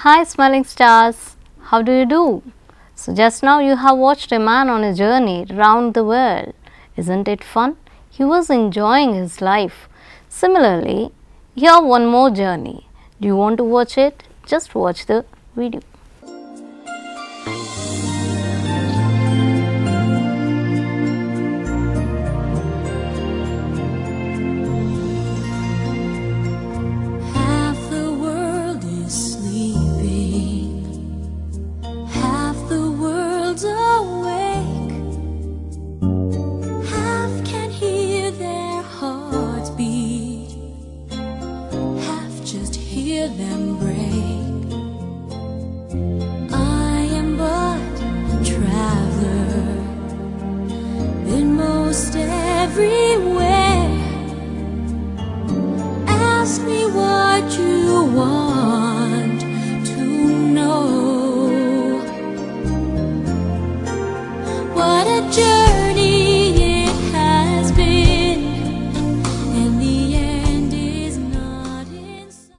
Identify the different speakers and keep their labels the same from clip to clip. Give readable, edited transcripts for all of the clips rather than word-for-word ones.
Speaker 1: Hi smiling stars, how do you do? So just now you have watched a man on a journey round the world. Isn't it fun? He was enjoying his life. Similarly, here one more journey. Do you want to watch it? Just watch the video.
Speaker 2: Them break. I am but a traveler in most everywhere. Ask me what you want to know. What a journey it has been, and the end is not in sight.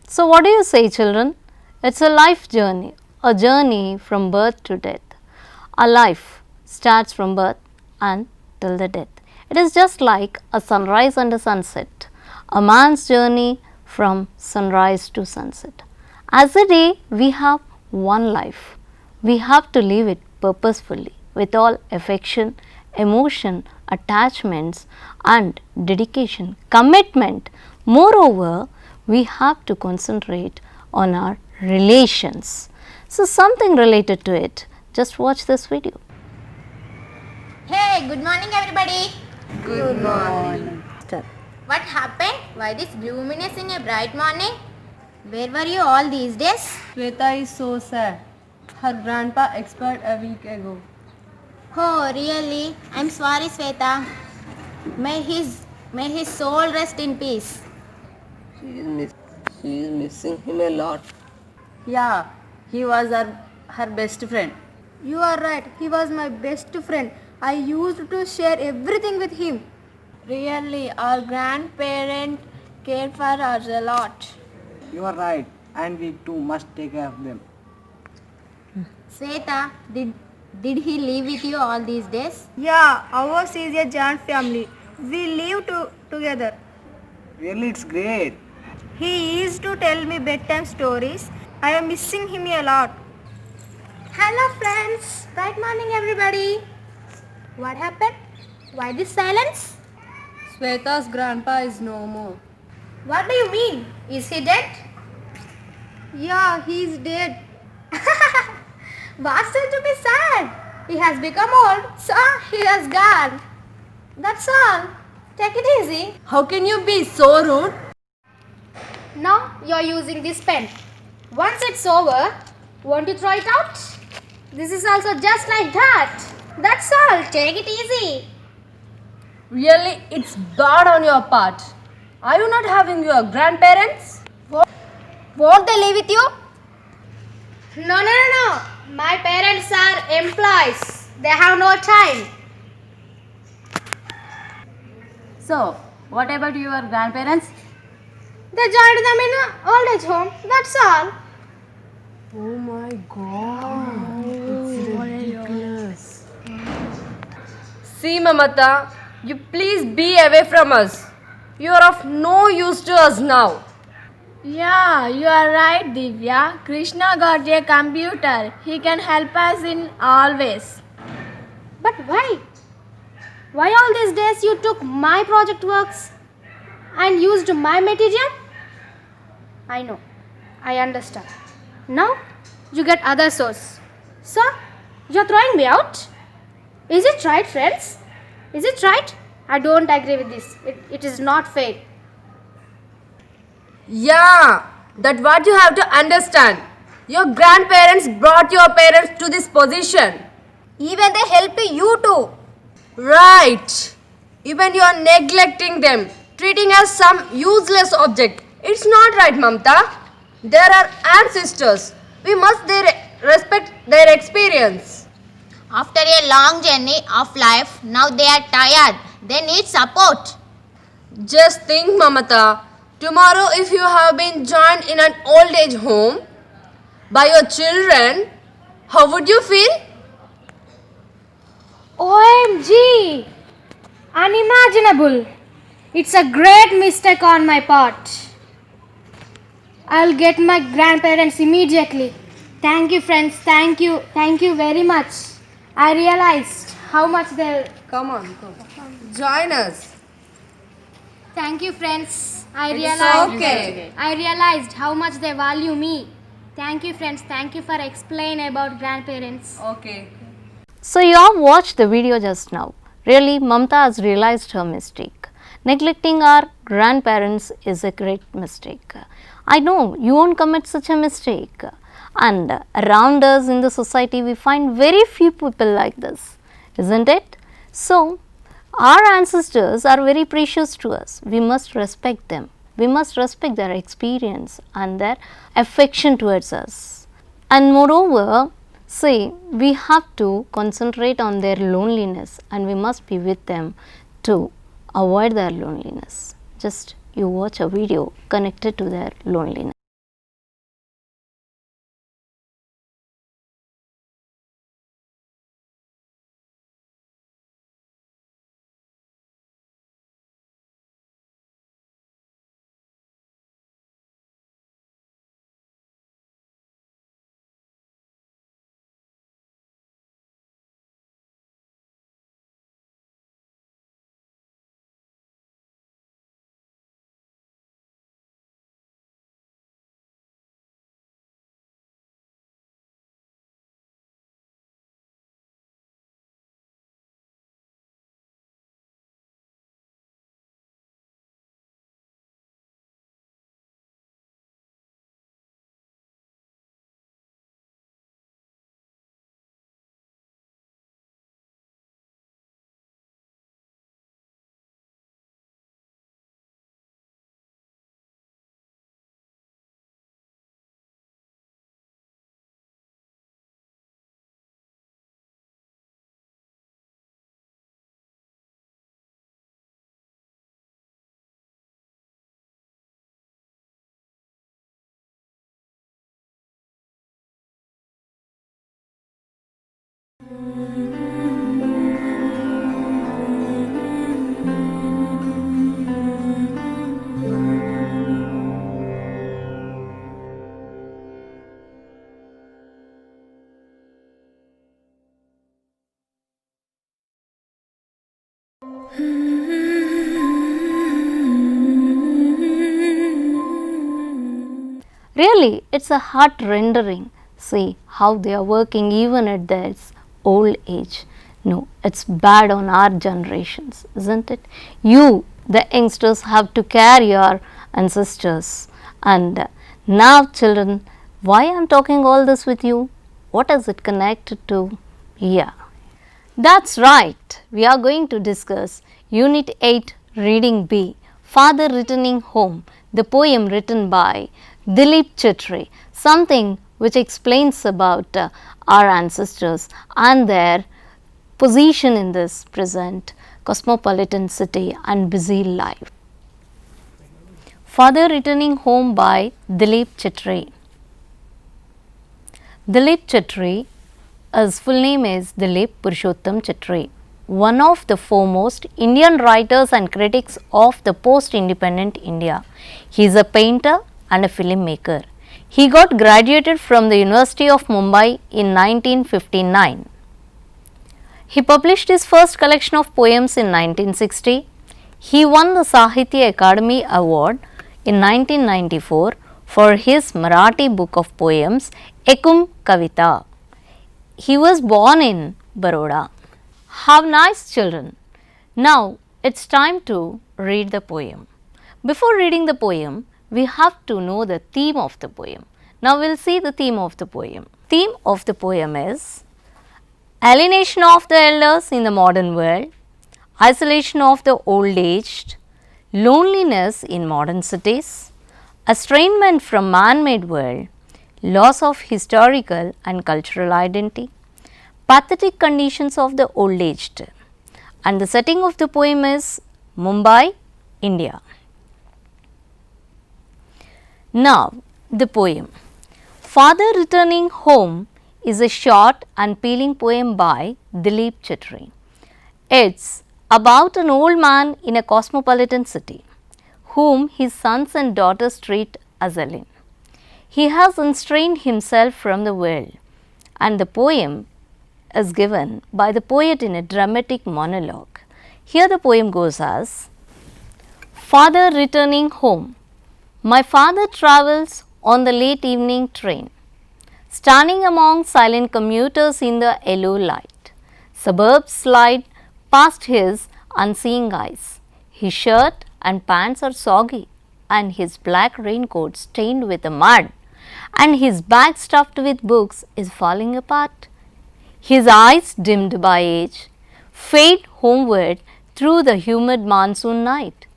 Speaker 1: So what do you say, children? It's a life journey, a journey from birth to death. Our life starts from birth and till the death. It is just like a sunrise and a sunset, a man's journey from sunrise to sunset. As a day, we have one life. We have to live it purposefully with all affection, emotion, attachments and dedication, commitment. Moreover, we have to concentrate on our relations. So something related to it. Just watch this video.
Speaker 3: Hey, good morning everybody.
Speaker 4: Good morning.
Speaker 3: What happened? Why this gloominess in a bright morning? Where were you all these days?
Speaker 4: Shweta is so sad. Her grandpa expired a week ago.
Speaker 3: Oh, really? I'm sorry, Sweta. May his soul rest in peace.
Speaker 5: She is missing him a lot.
Speaker 4: Yeah, he was her best friend.
Speaker 6: You are right. He was my best friend. I used to share everything with him.
Speaker 4: Really, our grandparents cared for us a lot.
Speaker 7: You are right, and we too must take care of them.
Speaker 3: Sweta, did he live with you all these days?
Speaker 6: Yeah, ours is a giant family. We live together.
Speaker 7: Really, it's great.
Speaker 6: He used to tell me bedtime stories. I am missing him a lot.
Speaker 3: Hello friends. Bright morning everybody. What happened? Why this silence?
Speaker 4: Shweta's grandpa is no more.
Speaker 3: What do you mean? Is he dead?
Speaker 6: Yeah, he is dead.
Speaker 3: What's there to be sad? He has become old, so he has gone. That's all. Take it easy.
Speaker 4: How can you be so rude?
Speaker 3: Now you're using this pen. Once it's over, won't you throw it out? This is also just like that. That's all. Take it easy.
Speaker 4: Really, it's bad on your part. Are you not having your grandparents?
Speaker 3: Won't they live with you? No. My parents are employees. They have no time.
Speaker 4: So, what about your grandparents?
Speaker 3: They joined them in an old age home. That's all.
Speaker 4: Oh my god. It's ridiculous. See, Mamata, you please be away from us. You are of no use to us now.
Speaker 8: Yeah, you are right, Divya. Krishna got a computer. He can help us in all ways.
Speaker 3: But why? Why all these days you took my project works and used my material? I know. I understand. Now you get other source. So you're throwing me out? Is it right, friends? Is it right? I don't agree with this. It is not fair.
Speaker 4: Yeah, that's what you have to understand. Your grandparents brought your parents to this position.
Speaker 3: Even they help you too.
Speaker 4: Right. Even you are neglecting them, treating as some useless object. It's not right, Mamta. They are ancestors. We must respect their experience.
Speaker 3: After a long journey of life, now they are tired. They need support.
Speaker 4: Just think, Mamata. Tomorrow, if you have been joined in an old age home, by your children, how would you feel?
Speaker 3: OMG! Unimaginable! It's a great mistake on my part. I'll get my grandparents immediately. Thank you, friends. Thank you. Thank you very much. I realized how much they'll.
Speaker 4: Come on. Join us.
Speaker 3: Thank you, friends. I
Speaker 4: Okay.
Speaker 3: realized how much they value me. Thank you, friends. Thank you for explaining about grandparents.
Speaker 4: Okay.
Speaker 1: So you have watched the video just now. Really, Mamta has realized her mistake. Neglecting our grandparents is a great mistake. I know you won't commit such a mistake. And around us in the society, we find very few people like this, isn't it? So, our ancestors are very precious to us. We must respect them. We must respect their experience and their affection towards us. And moreover, see, we have to concentrate on their loneliness and we must be with them to avoid their loneliness. Just you watch a video connected to their loneliness. Really, it's a heart rendering. See how they are working even at their old age. No, it's bad on our generations, isn't it? You, the youngsters, have to carry your ancestors. And now, children, why I'm talking all this with you? What is it connected to? Yeah, that's right. We are going to discuss Unit 8 Reading B, Father Returning Home, the poem written by Dilip Chitre, something which explains about our ancestors and their position in this present cosmopolitan city and busy life. Father Returning Home by Dilip Chitre. Dilip Chitre, his full name is Dilip Purushottam Chitre, one of the foremost Indian writers and critics of the post-independent India. He is a painter and a filmmaker. He got graduated from the University of Mumbai in 1959. He published his first collection of poems in 1960. He won the Sahitya Akademi Award in 1994 for his Marathi book of poems Ekum Kavita. He was born in Baroda. How nice, children! Now it's time to read the poem. Before reading the poem, we have to know the theme of the poem. Now we'll see the theme of the poem. Theme of the poem is alienation of the elders in the modern world, isolation of the old aged, loneliness in modern cities, estrangement from man-made world, loss of historical and cultural identity, pathetic conditions of the old aged. And the setting of the poem is Mumbai, India. Now, the poem. Father Returning Home is a short and peeling poem by Dilip Chitre. It's about an old man in a cosmopolitan city whom his sons and daughters treat as alien. He has unstrained himself from the world, and the poem is given by the poet in a dramatic monologue. Here the poem goes as: Father Returning Home. My father travels on the late evening train, standing among silent commuters in the yellow light. Suburbs slide past his unseeing eyes. His shirt and pants are soggy, and his black raincoat stained with mud, and his bag stuffed with books is falling apart. His eyes, dimmed by age, fade homeward through the humid monsoon night.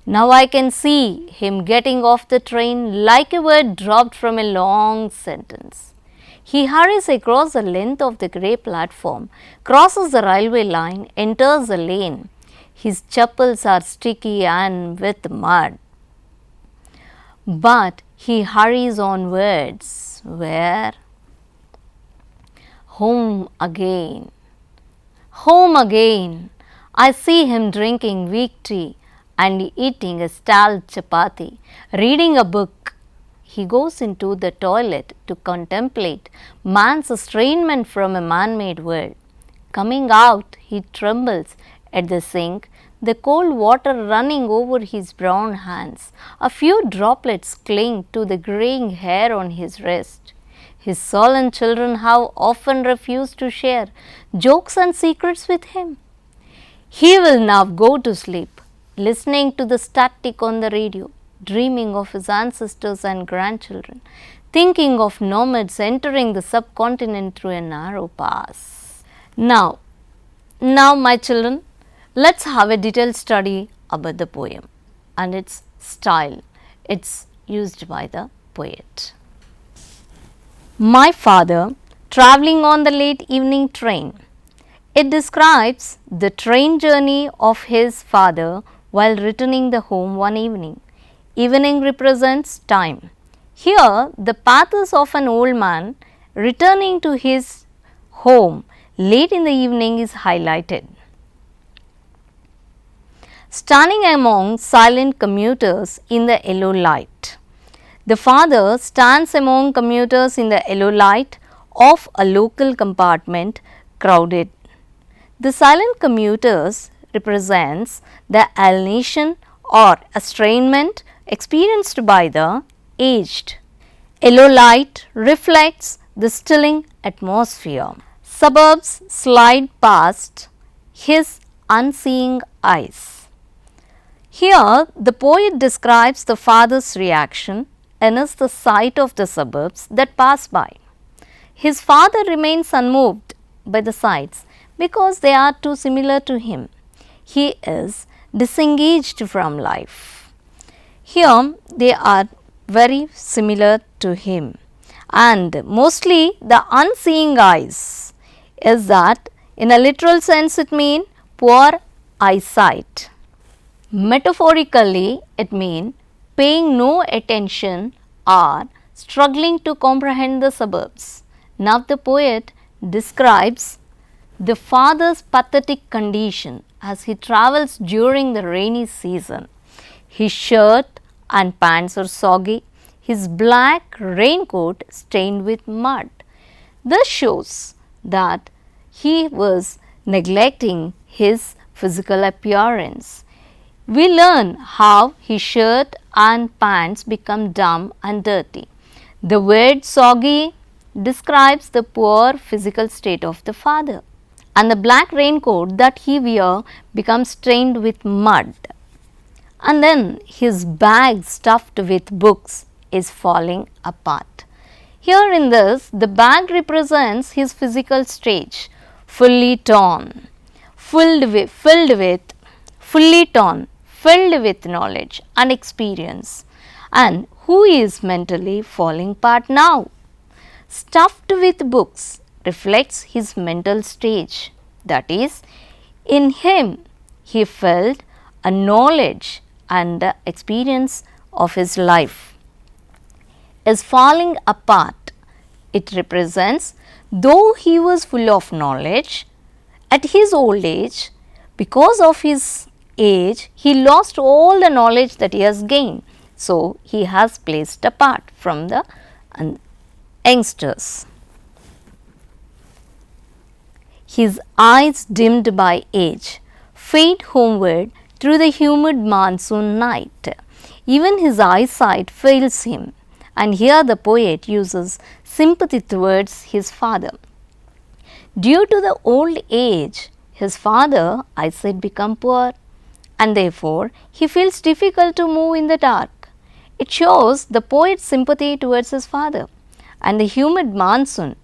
Speaker 1: Now I can see him getting off the train like a word dropped from a long sentence. He hurries across the length of the grey platform, crosses the railway line, enters the lane. His chappals are sticky and with mud. But he hurries onwards. Where? Home again. Home again. I see him drinking weak tea and eating a stale chapati, reading a book. He goes into the toilet to contemplate man's estrangement from a man-made world. Coming out, he trembles at the sink, the cold water running over his brown hands. A few droplets cling to the graying hair on his wrist. His sullen children have often refused to share jokes and secrets with him. He will now go to sleep, listening to the static on the radio, dreaming of his ancestors and grandchildren, thinking of nomads entering the subcontinent through a narrow pass. Now my children, let's have a detailed study about the poem and its style. It's used by the poet. My father travelling on the late evening train. It describes the train journey of his father while returning the home one evening. Evening represents time. Here, the path is of an old man returning to his home late in the evening is highlighted. Standing among silent commuters in the yellow light. The father stands among commuters in the yellow light of a local compartment crowded. The silent commuters represents the alienation or estrangement experienced by the aged. Yellow light reflects the stilling atmosphere. Suburbs slide past his unseeing eyes. Here, the poet describes the father's reaction against the sight of the suburbs that pass by. His father remains unmoved by the sights because they are too similar to him. He is disengaged from life. Here, they are very similar to him, and mostly the unseeing eyes is that in a literal sense it means poor eyesight. Metaphorically, it means paying no attention or struggling to comprehend the suburbs. Now the poet describes the father's pathetic condition as he travels during the rainy season. His shirt and pants are soggy, his black raincoat stained with mud. This shows that he was neglecting his physical appearance. We learn how his shirt and pants become damp and dirty. The word soggy describes the poor physical state of the father, and the black raincoat that he wears becomes stained with mud. And then his bag stuffed with books is falling apart. Here in this, the bag represents his physical stage, fully torn, filled with knowledge and experience, and who is mentally falling apart now. Stuffed with books reflects his mental stage, that is, in him he felt a knowledge and the experience of his life. Is falling apart It represents, though he was full of knowledge, at his old age, because of his age, he lost all the knowledge that he has gained. So, he has placed apart from the youngsters. His eyes dimmed by age fade homeward through the humid monsoon night. Even his eyesight fails him, and here the poet uses sympathy towards his father. Due to the old age, his father eyesight become poor, and therefore he feels difficult to move in the dark. It shows the poet's sympathy towards his father, and the humid monsoon,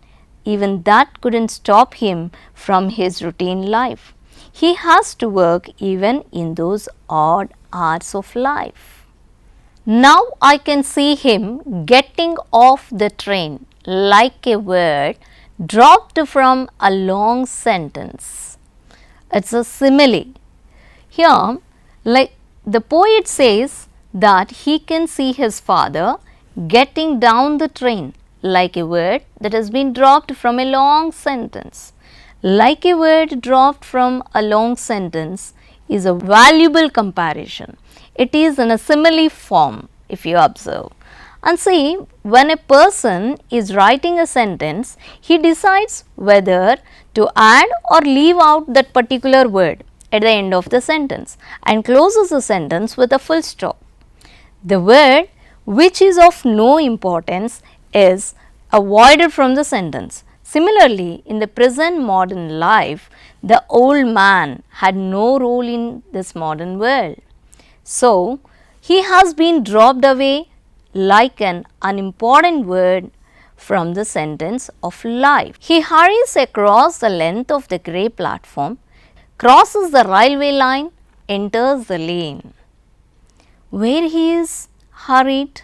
Speaker 1: even that couldn't stop him from his routine life. He has to work even in those odd hours of life. Now I can see him getting off the train like a word dropped from a long sentence. It's a simile. Here, like the poet says that he can see his father getting down the train like a word that has been dropped from a long sentence. Like a word dropped from a long sentence is a valuable comparison. It is in a simile form, if you observe. And see, when a person is writing a sentence, he decides whether to add or leave out that particular word at the end of the sentence and closes the sentence with a full stop. The word which is of no importance is avoided from the sentence. Similarly, in the present modern life, the old man had no role in this modern world. So, he has been dropped away like an unimportant word from the sentence of life. He hurries across the length of the grey platform, crosses the railway line, enters the lane. Where he is hurried?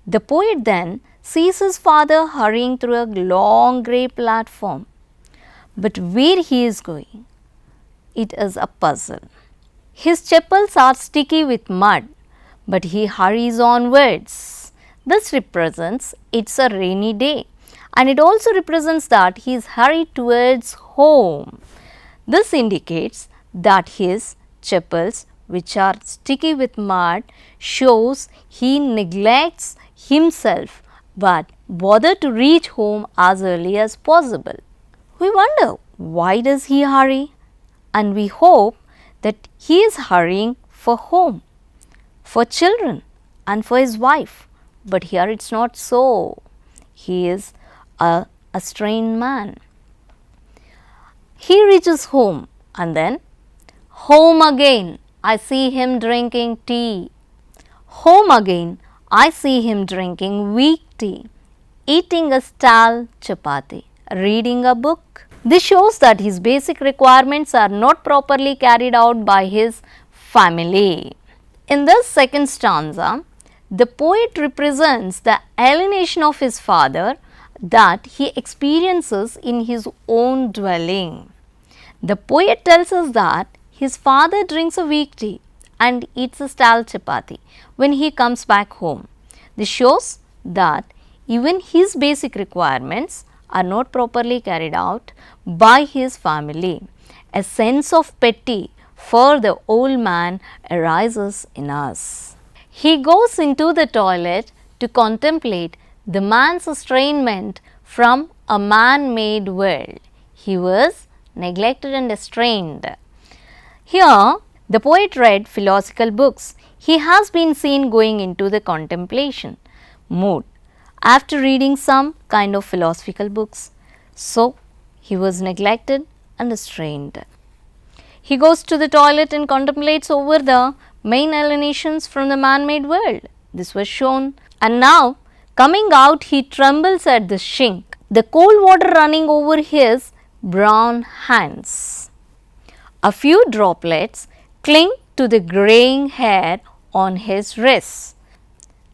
Speaker 1: The poet then sees his father hurrying through a long grey platform. But where he is going? It is a puzzle. His chappals are sticky with mud, but he hurries onwards. This represents it's a rainy day, and it also represents that he is hurried towards home. This indicates that his chappals, which are sticky with mud, shows he neglects himself but bother to reach home as early as possible. We wonder, why does he hurry? And we hope that he is hurrying for home, for children and for his wife. But here it's not so. He is a strained man. He reaches home and then home again. I see him drinking tea. Home again. I see him drinking weak tea, eating a stale chapati, reading a book. This shows that his basic requirements are not properly carried out by his family. In this second stanza, the poet represents the alienation of his father that he experiences in his own dwelling. The poet tells us that his father drinks a weak tea and eats a stale chapati when he comes back home. This shows that even his basic requirements are not properly carried out by his family. A sense of pity for the old man arises in us. He goes into the toilet to contemplate the man's estrangement from a man-made world. He was neglected and estranged. Here, the poet read philosophical books. He has been seen going into the contemplation mood after reading some kind of philosophical books. So, he was neglected and estranged. He goes to the toilet and contemplates over the main alienations from the man-made world. This was shown. And now, coming out, he trembles at the sink, the cold water running over his brown hands. A few droplets cling to the graying hair on his wrists.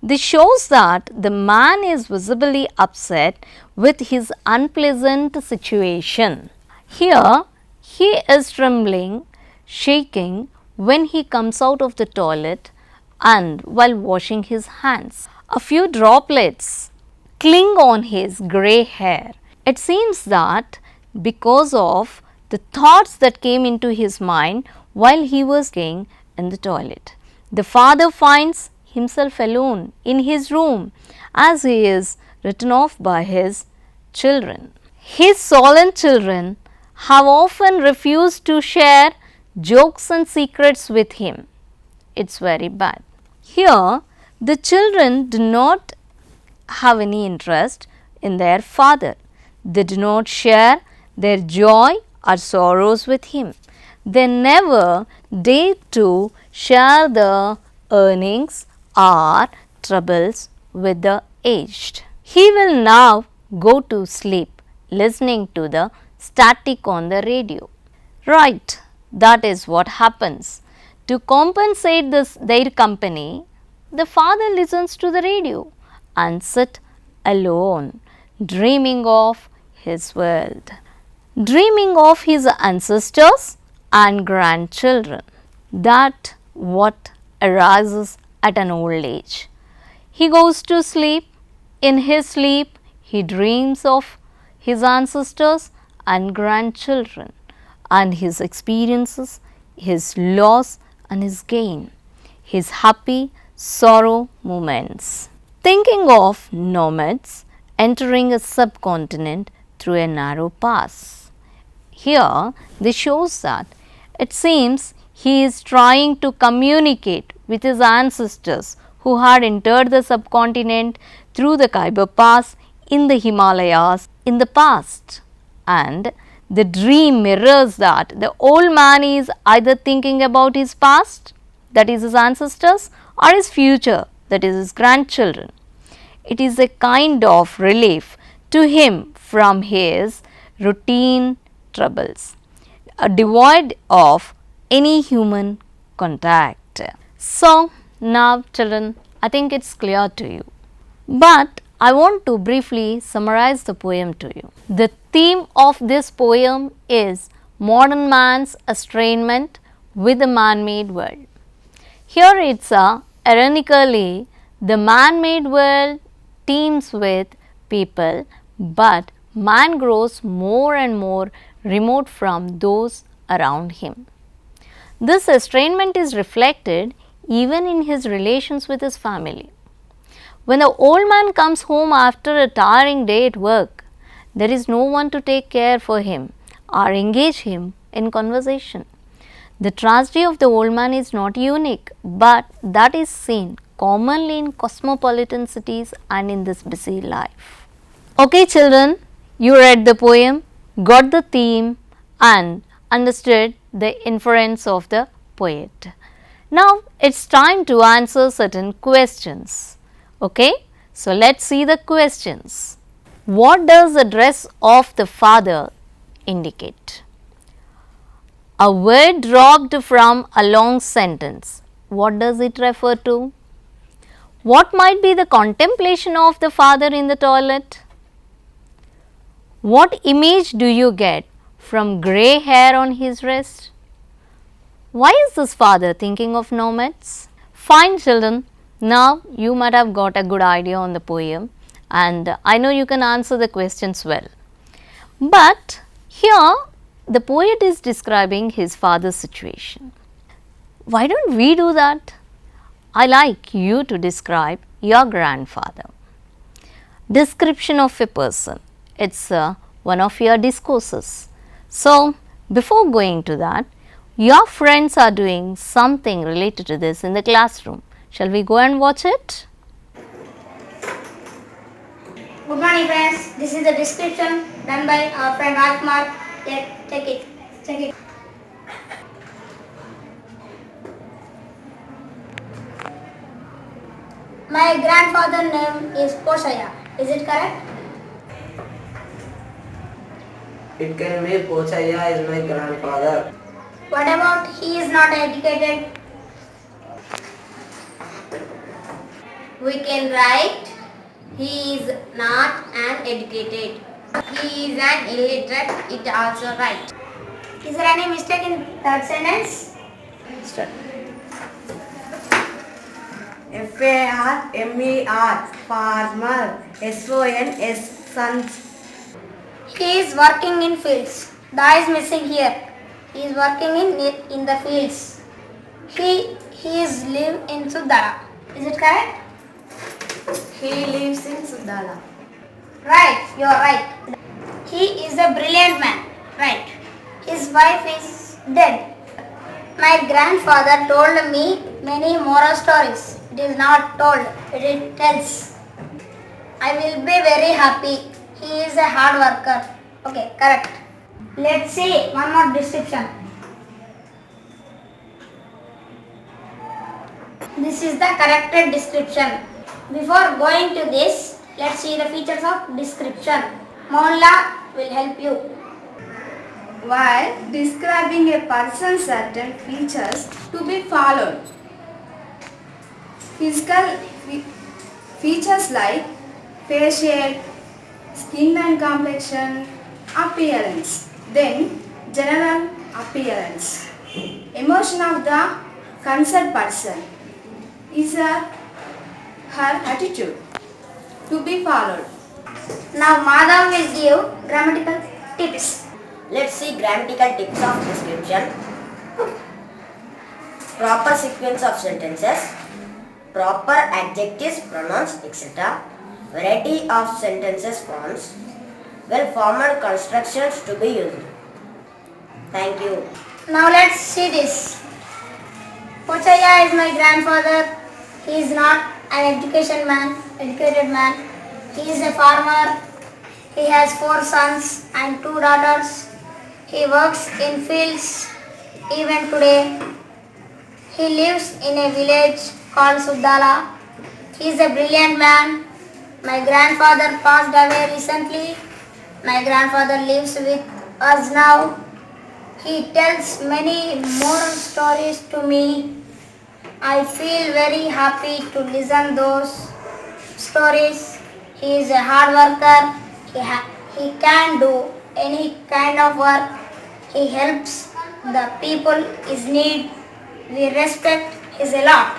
Speaker 1: This shows that the man is visibly upset with his unpleasant situation. Here, he is trembling, shaking when he comes out of the toilet and while washing his hands. A few droplets cling on his grey hair. It seems that because of the thoughts that came into his mind while he was staying in the toilet. The father finds himself alone in his room as he is written off by his children. His solemn children have often refused to share jokes and secrets with him. It's very bad. Here, the children do not have any interest in their father. They do not share their joy or sorrows with him. They never dare to share the earnings or troubles with the aged. He will now go to sleep listening to the static on the radio. Right, that is what happens. To compensate their company, the father listens to the radio and sit alone, dreaming of his world, dreaming of his ancestors and grandchildren. That what arises at an old age. He goes to sleep. In his sleep, he dreams of his ancestors and grandchildren and his experiences, his loss and his gain, his happy sorrow moments. Thinking of nomads entering a subcontinent through a narrow pass. Here, this shows that it seems he is trying to communicate with his ancestors who had entered the subcontinent through the Khyber Pass in the Himalayas in the past. And the dream mirrors that the old man is either thinking about his past, that is his ancestors, or his future, that is his grandchildren. It is a kind of relief to him from his routine troubles, devoid of any human contact. So, now children, I think it's clear to you. But I want to briefly summarize the poem to you. The theme of this poem is modern man's estrangement with the man-made world. Here it's ironically the man-made world teems with people, but man grows more and more remote from those around him. This estrangement is reflected even in his relations with his family. When the old man comes home after a tiring day at work, there is no one to take care for him or engage him in conversation. The tragedy of the old man is not unique, but that is seen commonly in cosmopolitan cities and in this busy life. Okay children, you read the poem, got the theme and understood the inference of the poet. Now, it's time to answer certain questions. Okay, so let's see the questions. What does the dress of the father indicate? A word dropped from a long sentence. What does it refer to? What might be the contemplation of the father in the toilet? What image do you get from grey hair on his wrist? Why is this father thinking of nomads? Fine children, now you might have got a good idea on the poem and I know you can answer the questions well. But here the poet is describing his father's situation. Why don't we do that? I like you to describe your grandfather. Description of a person. It's one of your discourses. So, before going to that, your friends are doing something related to this in the classroom. Shall we go and watch it?
Speaker 6: Good morning friends, this is the description done by our friend Rajkumar. Take it. My grandfather's name is Poshaya, is it correct?
Speaker 7: It can be Pochaya is my grandfather.
Speaker 6: What about he is not educated? We can write he is not an educated. He is an illiterate, it also right. Is there any mistake in that sentence?
Speaker 1: Start.
Speaker 5: F-A-R-M-E-R, farmer. S-O-N-S, sons.
Speaker 6: He is working in fields. The is missing here. He is working in the fields. He is live in Sudala. Is it correct?
Speaker 5: He lives in Sudala.
Speaker 6: Right, you are right. He is a brilliant man. Right. His wife is dead. My grandfather told me many moral stories. It is not told, it tells. I will be very happy. He is a hard worker. Okay, correct. Let's see one more description. This is the corrected description. Before going to this, let's see the features of description. Molla will help you.
Speaker 5: While describing a person's certain features to be followed. Physical features like face shape, skin and complexion, appearance. Then general appearance. Emotion of the concerned person is her attitude to be followed.
Speaker 6: Now Madhav will give grammatical tips.
Speaker 9: Let's see grammatical tips of description. Proper sequence of sentences, proper adjectives, pronouns, etc. Variety of sentences forms, well-formed constructions to be used. Thank you.
Speaker 6: Now let's see this. Pochaya is my grandfather. He is not an educated man. He is a farmer. He has 4 sons and 2 daughters. He works in fields even today. He lives in a village called Sudala. He is a brilliant man. My grandfather passed away recently. My grandfather lives with us now. He tells many moral stories to me. I feel very happy to listen those stories. He is a hard worker. He can do any kind of work. He helps the people is need. We respect his a lot.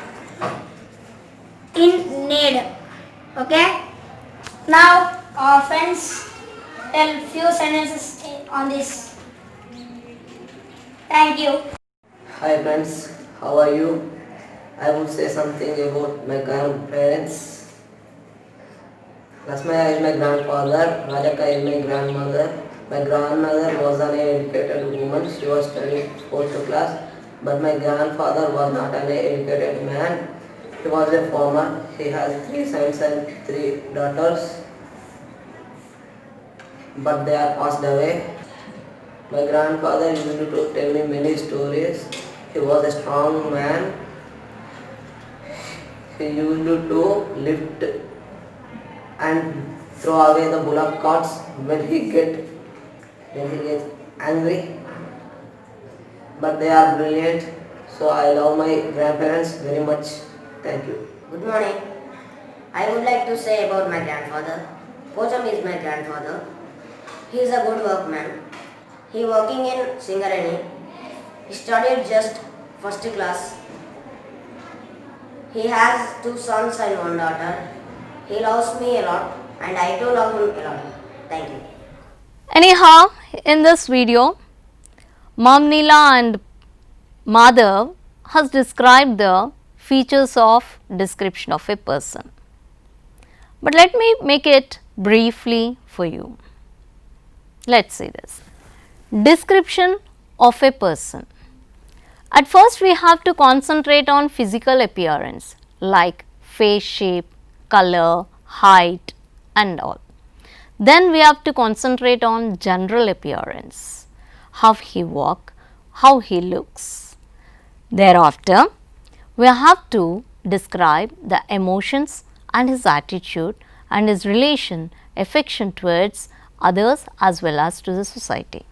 Speaker 6: In need. Okay? Now our friends tell few sentences on this. Thank you.
Speaker 10: Hi friends, how are you? I would say something about my grandparents. Lasmaya is my grandfather, Rajaka is my grandmother. My grandmother was an educated woman, she was studying 4th class. But my grandfather was not an educated man. He was a farmer. He has 3 sons and 3 daughters. But they are passed away. My grandfather used to tell me many stories. He was a strong man. He used to lift and throw away the bullock carts when he gets angry. But they are brilliant, so I love my grandparents very much. Thank you.
Speaker 9: Good morning. I would like to say about my grandfather. Pocham is my grandfather. He is a good workman. He working in Singareni. He studied just 1st class. He has 2 sons and 1 daughter. He loves me a lot and I too love him a lot. Thank you.
Speaker 1: Anyhow, in this video, Mom Neela and Madhav has described the features of description of a person. But let me make it briefly for you. Let's see this. Description of a person. At first we have to concentrate on physical appearance like face shape, color, height and all. Then we have to concentrate on general appearance, how he walks, how he looks. Thereafter, we have to describe the emotions and his attitude and his relation, affection towards others as well as to the society.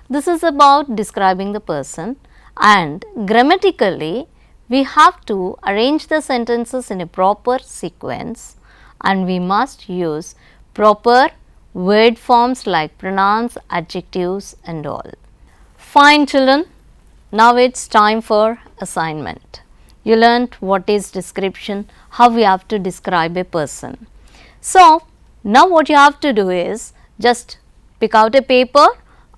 Speaker 1: This is about describing the person, and grammatically we have to arrange the sentences in a proper sequence, and we must use proper word forms like pronouns, adjectives and all. Fine children, now it is time for assignment. you learnt what is description, how we have to describe a person. So, now what you have to do is just pick out a paper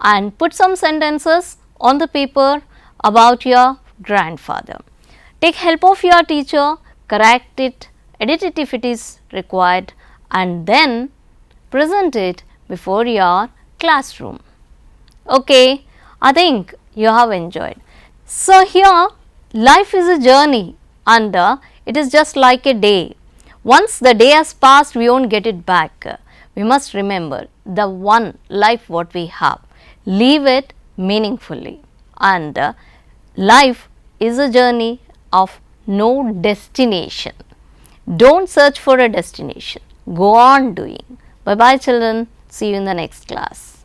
Speaker 1: and put some sentences on the paper about your grandfather. Take help of your teacher, correct it, edit it if it is required, and then present it before your classroom. Okay, I think you have enjoyed. So, here life is a journey and it is just like a day. Once the day has passed, we won't get it back. We must remember the one life what we have, live it meaningfully, and life is a journey of no destination. Don't search for a destination, go on doing. Bye bye children, see you in the next class.